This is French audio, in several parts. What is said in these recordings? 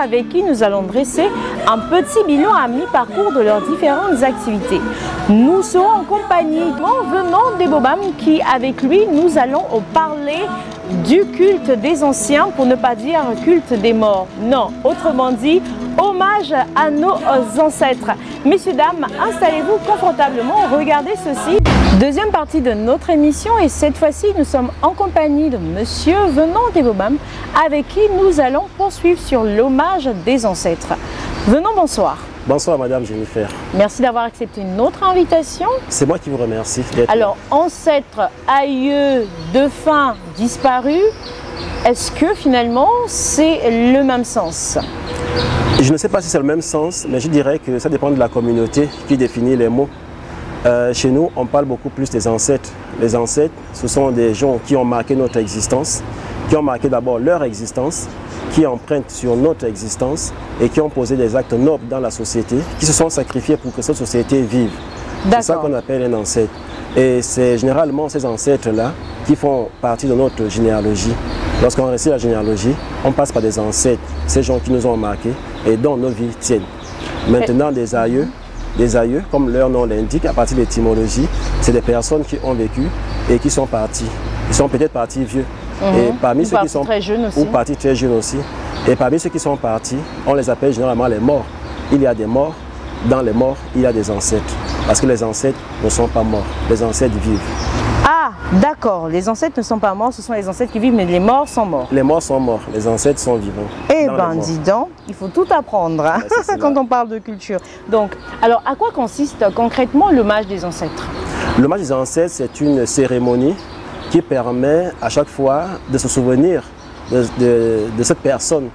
avec qui nous allons dresser un petit bilan à mi-parcours de leurs différentes activités. Nous serons en compagnie venant des Bobam qui, avec lui, nous allons parler du culte des anciens, pour ne pas dire culte des morts. Non, autrement dit, hommage à nos ancêtres. Messieurs, dames, installez-vous confortablement, regardez ceci. Deuxième partie de notre émission et cette fois-ci, nous sommes en compagnie de monsieur venant des Bobam avec qui nous allons poursuivre sur l'hommage des ancêtres. Venant, bonsoir. Bonsoir Madame Jennifer. Merci d'avoir accepté notre invitation. C'est moi qui vous remercie. Alors, ancêtres, aïeux, défunts, disparus, est-ce que finalement c'est le même sens? Je ne sais pas si c'est le même sens, mais je dirais que ça dépend de la communauté qui définit les mots. Chez nous, on parle beaucoup plus des ancêtres. Les ancêtres, ce sont des gens qui ont marqué notre existence, qui ont marqué d'abord leur existence, qui empruntent sur notre existence et qui ont posé des actes nobles dans la société, qui se sont sacrifiés pour que cette société vive. C'est ça qu'on appelle un ancêtre. Et c'est généralement ces ancêtres-là qui font partie de notre généalogie. Lorsqu'on réussit la généalogie, on passe par des ancêtres, ces gens qui nous ont marqués et dont nos vies tiennent. Maintenant, des aïeux, comme leur nom l'indique, à partir de l'étymologie, c'est des personnes qui ont vécu et qui sont parties. Ils sont peut-être partis vieux. Et parmi ceux qui sont très jeunes aussi. Ou partis très jeunes aussi. Et parmi ceux qui sont partis, on les appelle généralement les morts. Il y a des morts. Dans les morts, il y a des ancêtres. Parce que les ancêtres ne sont pas morts. Les ancêtres vivent. Ah, d'accord. Les ancêtres ne sont pas morts, ce sont les ancêtres qui vivent, mais les morts sont morts. Les morts sont morts. Les ancêtres sont vivants. Eh bien, dis donc, il faut tout apprendre hein, quand on parle de culture. Donc, alors, à quoi consiste concrètement l'hommage des ancêtres? L'hommage des ancêtres, c'est une cérémonie qui permet à chaque fois de se souvenir de cette personne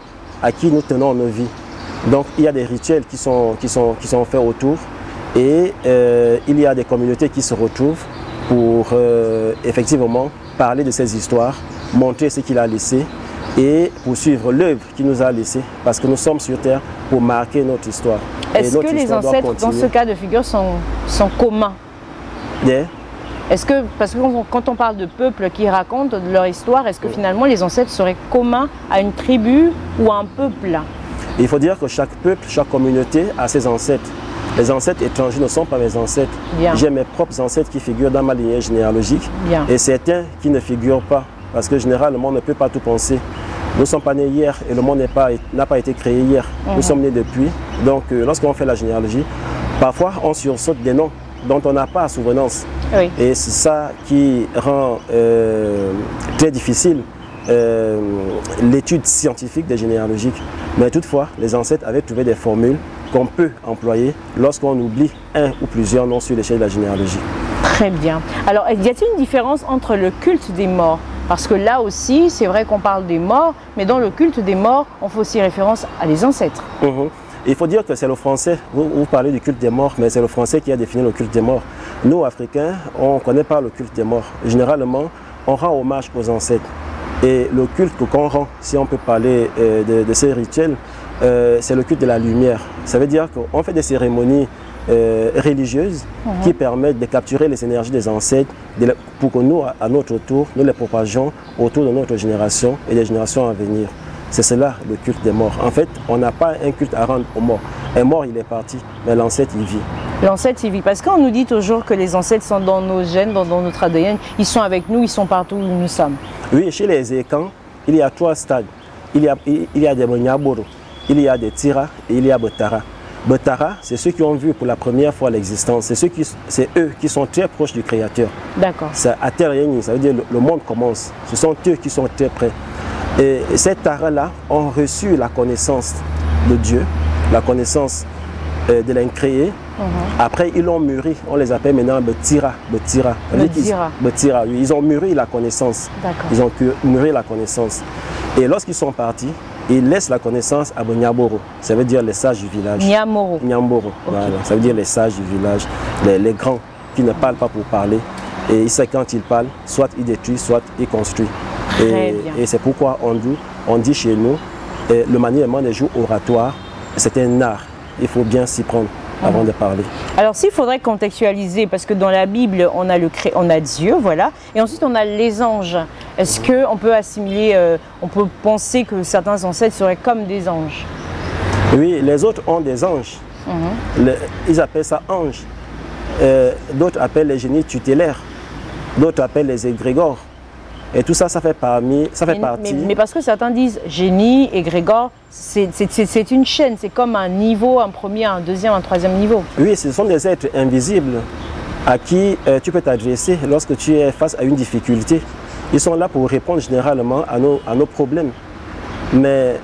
à qui nous tenons nos vies. Donc il y a des rituels qui sont faits autour et il y a des communautés qui se retrouvent pour effectivement parler de ces histoires, montrer ce qu'il a laissé et poursuivre l'œuvre qu'il nous a laissée parce que nous sommes sur terre pour marquer notre histoire. Est-ce que les ancêtres dans ce cas de figure sont communs? Est-ce que, parce que quand on parle de peuples qui racontent leur histoire, est-ce que finalement les ancêtres seraient communs à une tribu ou à un peuple? Il faut dire que chaque peuple, chaque communauté a ses ancêtres. Les ancêtres étrangers ne sont pas mes ancêtres. J'ai mes propres ancêtres qui figurent dans ma lignée généalogique et certains qui ne figurent pas parce que généralement on ne peut pas tout penser. Nous ne sommes pas nés hier et le monde n'a pas été créé hier. Nous sommes nés depuis. Donc lorsqu'on fait la généalogie, parfois on sursaute des noms dont on n'a pas souvenance. Oui. Et c'est ça qui rend très difficile l'étude scientifique des généalogiques. Mais toutefois, les ancêtres avaient trouvé des formules qu'on peut employer lorsqu'on oublie un ou plusieurs noms sur l'échelle de la généalogie. Très bien. Alors, y a-t-il une différence entre le culte des morts? Parce que là aussi, c'est vrai qu'on parle des morts, mais dans le culte des morts, on fait aussi référence à les ancêtres. Il faut dire que c'est le français, vous parlez du culte des morts, mais c'est le français qui a défini le culte des morts. Nous, Africains, on ne connaît pas le culte des morts. Généralement, on rend hommage aux ancêtres. Et le culte qu'on rend, si on peut parler de ces rituels, c'est le culte de la lumière. Ça veut dire qu'on fait des cérémonies religieuses qui permettent de capturer les énergies des ancêtres pour que nous, à notre tour, nous les propagions autour de notre génération et des générations à venir. C'est cela le culte des morts. En fait, on n'a pas un culte à rendre aux morts. Un mort, il est parti, mais l'ancêtre, il vit. L'ancêtre, il vit. Parce qu'on nous dit toujours que les ancêtres sont dans nos gènes, dans notre ADN. Ils sont avec nous, ils sont partout où nous sommes. Oui, chez les Ekans, il y a 3 stades. Il y a des Monyaboro, il y a des Tira et il y a Botara. Botara, c'est ceux qui ont vu pour la première fois l'existence. C'est eux qui sont très proches du Créateur. D'accord. À terre, ça veut dire le monde commence. Ce sont eux qui sont très près. Et ces Tara-là ont reçu la connaissance de Dieu, la connaissance de l'incréé. Après, ils l'ont mûri. On les appelle maintenant Betira. Betira, oui. Ils ont mûri la connaissance. Ils ont mûri la connaissance. Et lorsqu'ils sont partis, ils laissent la connaissance à Bonyaboro. Ça veut dire les sages du village. Nyamboro. Okay. Voilà. Ça veut dire les sages du village, les grands qui ne parlent pas pour parler. Et ils savent quand ils parlent, soit ils détruisent, soit ils construisent. Et c'est pourquoi on dit chez nous, le maniement des jours oratoires, c'est un art. Il faut bien s'y prendre avant de parler. Alors s'il faudrait contextualiser, parce que dans la Bible, on a Dieu, voilà, et ensuite on a les anges. Est-ce qu'on peut assimiler, on peut penser que certains ancêtres seraient comme des anges? Oui, les autres ont des anges. Ils appellent ça anges. D'autres appellent les génies tutélaires. D'autres appellent les égrégores. Et tout ça, ça fait partie. Mais parce que certains disent génie, égrégore, c'est une chaîne, c'est comme un niveau, un premier, un deuxième, un troisième niveau. Oui, ce sont des êtres invisibles à qui tu peux t'adresser lorsque tu es face à une difficulté. Ils sont là pour répondre généralement à nos problèmes. Mais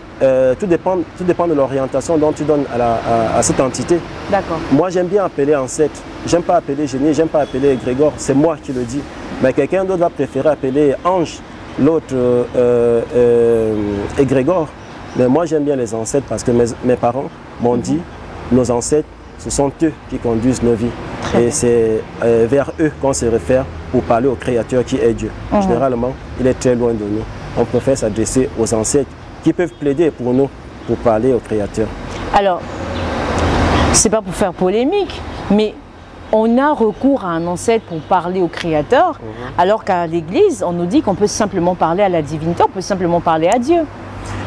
tout dépend de l'orientation dont tu donnes à cette entité. D'accord. Moi, j'aime bien appeler ancêtre. J'aime pas appeler génie, j'aime pas appeler égrégore. C'est moi qui le dis. Mais quelqu'un d'autre va préférer appeler ange, l'autre égrégore. Mais moi, j'aime bien les ancêtres parce que mes parents m'ont dit, nos ancêtres, ce sont eux qui conduisent nos vies. Et c'est vers eux qu'on se réfère pour parler au Créateur qui est Dieu. Généralement, il est très loin de nous. On préfère s'adresser aux ancêtres qui peuvent plaider pour nous, pour parler au Créateur. Alors, c'est pas pour faire polémique, mais on a recours à un ancêtre pour parler au Créateur, alors qu'à l'Église, on nous dit qu'on peut simplement parler à la divinité, on peut simplement parler à Dieu.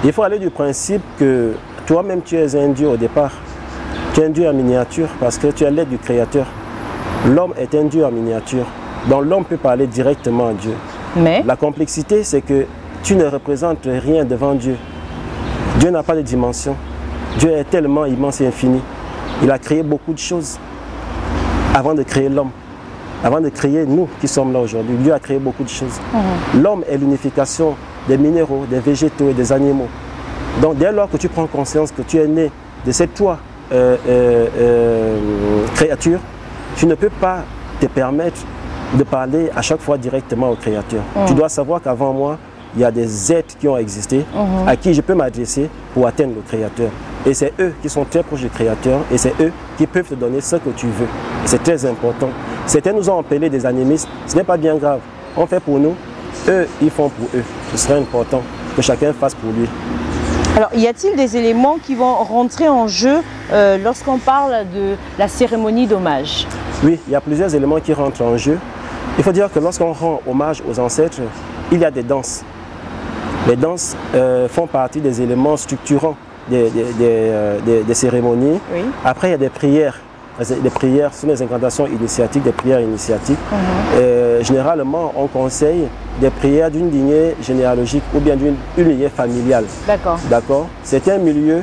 Il faut aller du principe que toi-même, tu es un Dieu au départ. Tu es un Dieu en miniature parce que tu es l'aide du Créateur. L'homme est un Dieu en miniature. Donc l'homme peut parler directement à Dieu. Mais la complexité, c'est que tu ne représentes rien devant Dieu. Dieu n'a pas de dimension. Dieu est tellement immense et infini. Il a créé beaucoup de choses avant de créer l'homme. Avant de créer nous qui sommes là aujourd'hui. Dieu a créé beaucoup de choses. L'homme est l'unification des minéraux, des végétaux et des animaux. Donc dès lors que tu prends conscience que tu es né de cette toi créature, tu ne peux pas te permettre de parler à chaque fois directement au Créateur. Tu dois savoir qu'avant moi, il y a des êtres qui ont existé, à qui je peux m'adresser pour atteindre le Créateur. Et c'est eux qui sont très proches du Créateur, et c'est eux qui peuvent te donner ce que tu veux. C'est très important. Certains nous ont appelés des animistes, ce n'est pas bien grave. On fait pour nous, eux, ils font pour eux. Ce serait important que chacun fasse pour lui. Alors, y a-t-il des éléments qui vont rentrer en jeu lorsqu'on parle de la cérémonie d'hommage? Oui, il y a plusieurs éléments qui rentrent en jeu. Il faut dire que lorsqu'on rend hommage aux ancêtres, il y a des danses. Les danses font partie des éléments structurants des cérémonies. Oui. Après, il y a des prières. Les prières sont des incantations initiatiques, des prières initiatiques. Généralement, on conseille des prières d'une lignée généalogique ou bien d'une lignée familiale. D'accord. D'accord. C'est un milieu,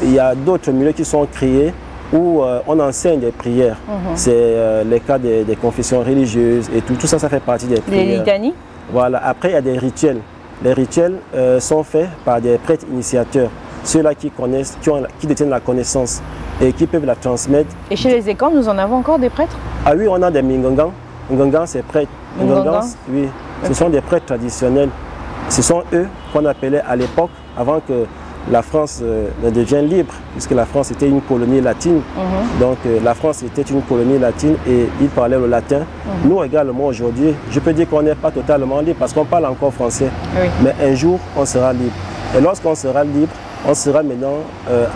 il y a d'autres milieux qui sont créés où on enseigne des prières. C'est les cas des confessions religieuses et tout ça, ça fait partie des prières. Les litanies. Voilà. Après, il y a des rituels. Les rituels sont faits par des prêtres initiateurs, ceux-là qui connaissent, qui détiennent la connaissance et qui peuvent la transmettre. Et chez les Ekans, nous en avons encore des prêtres? Ah oui, on a des Mingangans. Mingangans, c'est prêtres. Mingangans, oui, ce sont des prêtres traditionnels. Ce sont eux qu'on appelait à l'époque, avant que la France ne devienne libre, puisque la France était une colonie latine. Donc la France était une colonie latine et ils parlaient le latin. Nous également aujourd'hui, je peux dire qu'on n'est pas totalement libre parce qu'on parle encore français. Oui. Mais un jour, on sera libre. Et lorsqu'on sera libre, on sera maintenant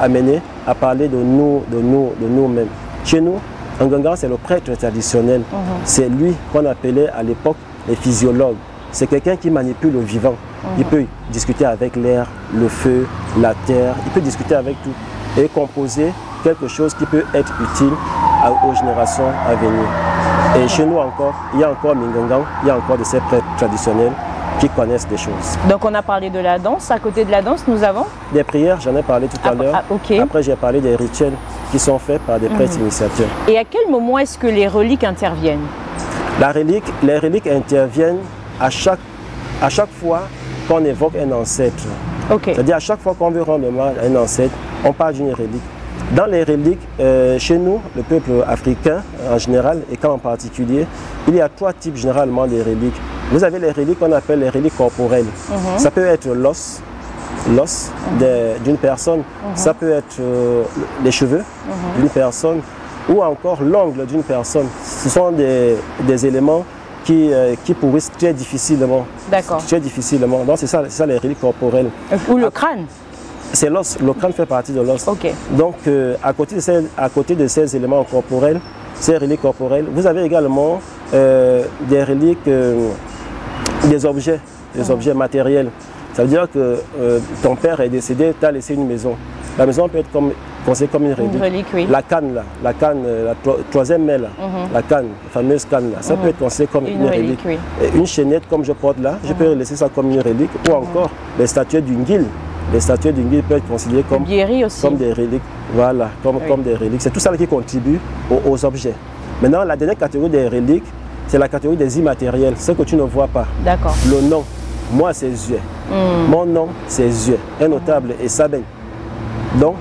amené à parler de nous-mêmes. Chez nous, un Ngangan, c'est le prêtre traditionnel. C'est lui qu'on appelait à l'époque les physiologues. C'est quelqu'un qui manipule le vivant. Il peut discuter avec l'air, le feu, la terre. Il peut discuter avec tout et composer quelque chose qui peut être utile aux générations à venir. Et chez nous encore, il y a encore Mingangan, il y a encore de ces prêtres traditionnels qui connaissent des choses. Donc on a parlé de la danse. À côté de la danse, nous avons des prières, j'en ai parlé tout à l'heure. Après, j'ai parlé des rituels qui sont faits par des prêtres initiateurs. Et à quel moment est-ce que les reliques interviennent? Les reliques interviennent à chaque fois qu'on évoque un ancêtre. C'est-à-dire à chaque fois qu'on veut rendre hommage à un ancêtre, on parle d'une relique. Dans les reliques, chez nous, le peuple africain en général et en particulier, il y a trois types généralement de reliques. Vous avez les reliques qu'on appelle les reliques corporelles. Ça peut être l'os d'une personne, ça peut être les cheveux d'une personne ou encore l'ongle d'une personne. Ce sont des éléments qui pourrissent très difficilement. D'accord. Très difficilement. Donc c'est ça les reliques corporelles. Ou le crâne. C'est l'os. Le crâne fait partie de l'os. Donc à côté de ces éléments corporels, ces reliques corporelles, vous avez également des reliques, des objets matériels. Ça veut dire que ton père est décédé, tu as laissé une maison. La maison peut être comme considérée comme une relique. Une relique, oui. La canne, là, la troisième main, là, la canne, la fameuse canne, là, ça peut être considéré comme une relique. Oui. Et une chaînette comme je porte là, je peux laisser ça comme une relique. Ou encore les statuettes d'une guilde. Les statuettes d'une guilde peuvent être considérées comme des reliques. Voilà, comme des reliques. C'est tout ça qui contribue aux objets. Maintenant, la dernière catégorie des reliques, c'est la catégorie des immatériels, ce que tu ne vois pas. D'accord. Le nom, moi c'est Zue. Mon nom c'est Zue. Un notable est Sabin. Donc,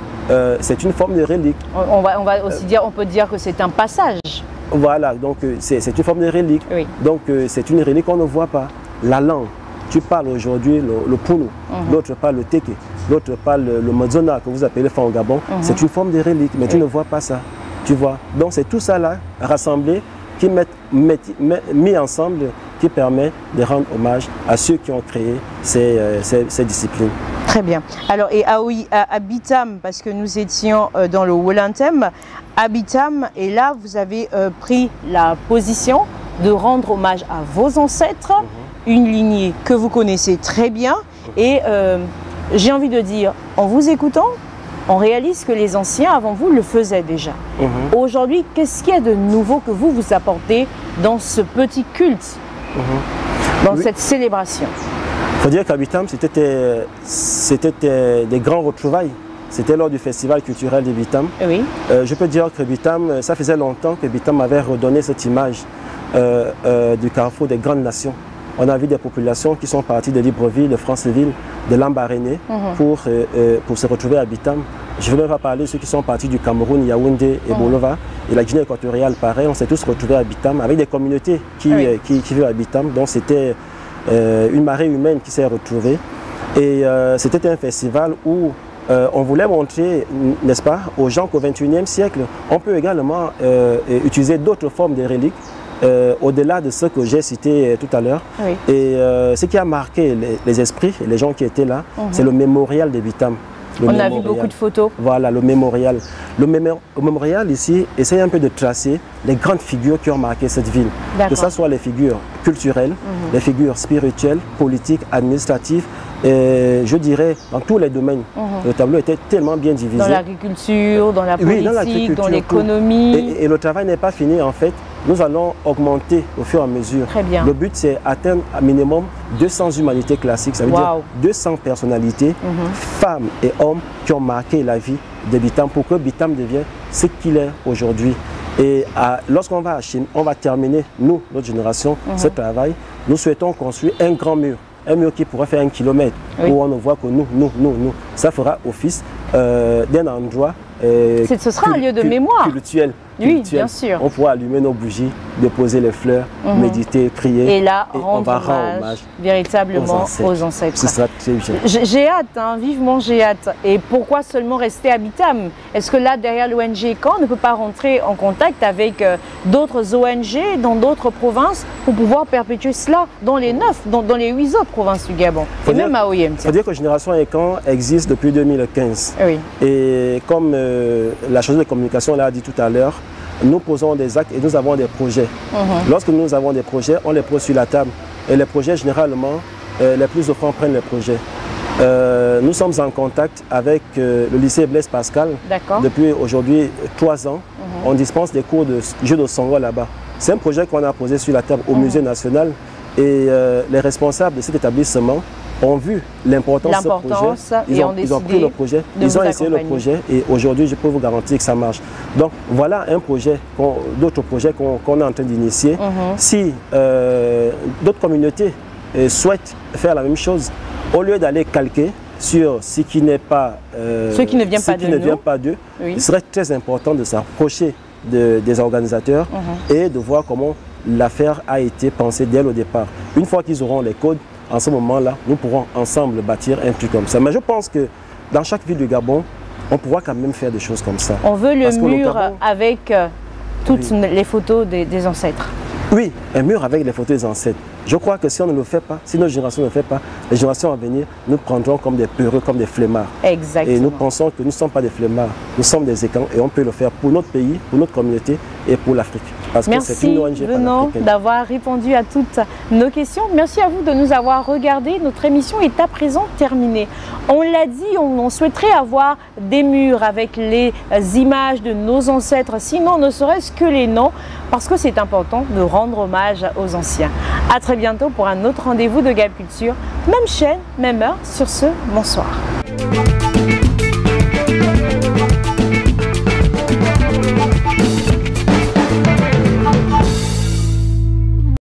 c'est une forme de relique. On va aussi dire, on peut dire que c'est un passage. Voilà, donc c'est une forme de relique. Oui. Donc, c'est une relique qu'on ne voit pas. La langue, tu parles aujourd'hui le Punu, l'autre parle le Teke, l'autre parle le Mozona que vous appelez Fan au Gabon. C'est une forme de relique, mais tu ne vois pas ça. Tu vois. Donc, c'est tout ça là, rassemblé, qui mis ensemble, qui permet de rendre hommage à ceux qui ont créé ces disciplines. Très bien. Alors, et à Bitam, parce que nous étions dans le Wolantem, à Bitam, et là, vous avez pris la position de rendre hommage à vos ancêtres, une lignée que vous connaissez très bien, et j'ai envie de dire, en vous écoutant, on réalise que les anciens avant vous le faisaient déjà. Aujourd'hui, qu'est-ce qu'il y a de nouveau que vous apportez dans ce petit culte, dans cette célébration? Il faut dire qu'à Bitam, c'était des grands retrouvailles. C'était lors du festival culturel de Bitam. Oui. Je peux dire que Bitam, ça faisait longtemps que Bitam avait redonné cette image du carrefour des grandes nations. On a vu des populations qui sont parties de Libreville, de Franceville, de Lambaréné pour se retrouver à Bitam. Je ne veux même pas parler de ceux qui sont partis du Cameroun, Yaoundé et Bolova. Et la Guinée équatoriale, pareil, on s'est tous retrouvés à Bitam avec des communautés qui vivent à Bitam. Donc c'était une marée humaine qui s'est retrouvée. Et c'était un festival où on voulait montrer, n'est-ce pas, aux gens qu'au XXIe siècle, on peut également utiliser d'autres formes de reliques. Au-delà de ce que j'ai cité tout à l'heure. Et ce qui a marqué les esprits et les gens qui étaient là, c'est le mémorial de Bitam. On a vu beaucoup de photos. Voilà, le mémorial. Le mémorial ici essaie un peu de tracer les grandes figures qui ont marqué cette ville. Que ce soit les figures culturelles, les figures spirituelles, politiques, administratives, je dirais dans tous les domaines. Le tableau était tellement bien divisé. Dans l'agriculture, dans la politique, dans l'économie. Et le travail n'est pas fini en fait. Nous allons augmenter au fur et à mesure. Très bien. Le but c'est atteindre à minimum 200 humanités classiques, ça veut dire 200 personnalités, femmes et hommes qui ont marqué la vie de Bitam pour que Bitam devienne ce qu'il est aujourd'hui. Et lorsqu'on va terminer, nous, notre génération, ce travail, nous souhaitons construire un grand mur. Un mur qui pourrait faire 1 kilomètre, où on ne voit que nous. Ça fera office d'un endroit ce sera un lieu de mémoire. Culturel. Oui, bien sûr. On pourra allumer nos bougies, déposer les fleurs, méditer, prier. Et là, on va rendre hommage véritablement aux ancêtres. Ce sera très bien. J'ai hâte, hein, vivement j'ai hâte. Et pourquoi seulement rester à Bitam? Est-ce que là, derrière l'ONG Caen, on ne peut pas rentrer en contact avec d'autres ONG dans d'autres provinces pour pouvoir perpétuer cela dans les 9, dans les 8 autres provinces du Gabon? Et même à OIM. Il faut dire que Génération Caen existe depuis 2015. Oui. Et comme la chose de communication l'a dit tout à l'heure, nous posons des actes et nous avons des projets. Lorsque nous avons des projets, on les pose sur la table. Et les projets, généralement, les plus offrants prennent les projets. Nous sommes en contact avec le lycée Blaise Pascal. Depuis aujourd'hui 3 ans. On dispense des cours de jeu de songo là-bas. C'est un projet qu'on a posé sur la table au Musée national. Et les responsables de cet établissement ont vu l'importance de ce projet. Ils ont pris le projet, ils ont essayé le projet et aujourd'hui, je peux vous garantir que ça marche. Donc voilà un projet, d'autres projets qu'on est en train d'initier. Si d'autres communautés souhaitent faire la même chose, au lieu d'aller calquer sur ce qui n'est pas ce qui ne vient pas d'eux, il serait très important de s'approcher des organisateurs et de voir comment l'affaire a été pensée dès le départ. Une fois qu'ils auront les codes, en ce moment-là, nous pourrons ensemble bâtir un truc comme ça. Mais je pense que dans chaque ville du Gabon, on pourra quand même faire des choses comme ça. On veut le mur avec toutes les photos des ancêtres. Oui, un mur avec les photos des ancêtres. Je crois que si on ne le fait pas, si notre génération ne le fait pas, les générations à venir nous prendront comme des peureux, comme des flemmards. Exactement. Et nous pensons que nous ne sommes pas des flemmards, nous sommes des écans et on peut le faire pour notre pays, pour notre communauté et pour l'Afrique. Merci Venant d'avoir répondu à toutes nos questions. Merci à vous de nous avoir regardés. Notre émission est à présent terminée. On l'a dit, on souhaiterait avoir des murs avec les images de nos ancêtres, sinon ne serait-ce que les noms, parce que c'est important de rendre hommage aux anciens. À très bientôt pour un autre rendez-vous de Gap Culture. Même chaîne, même heure. Sur ce, bonsoir.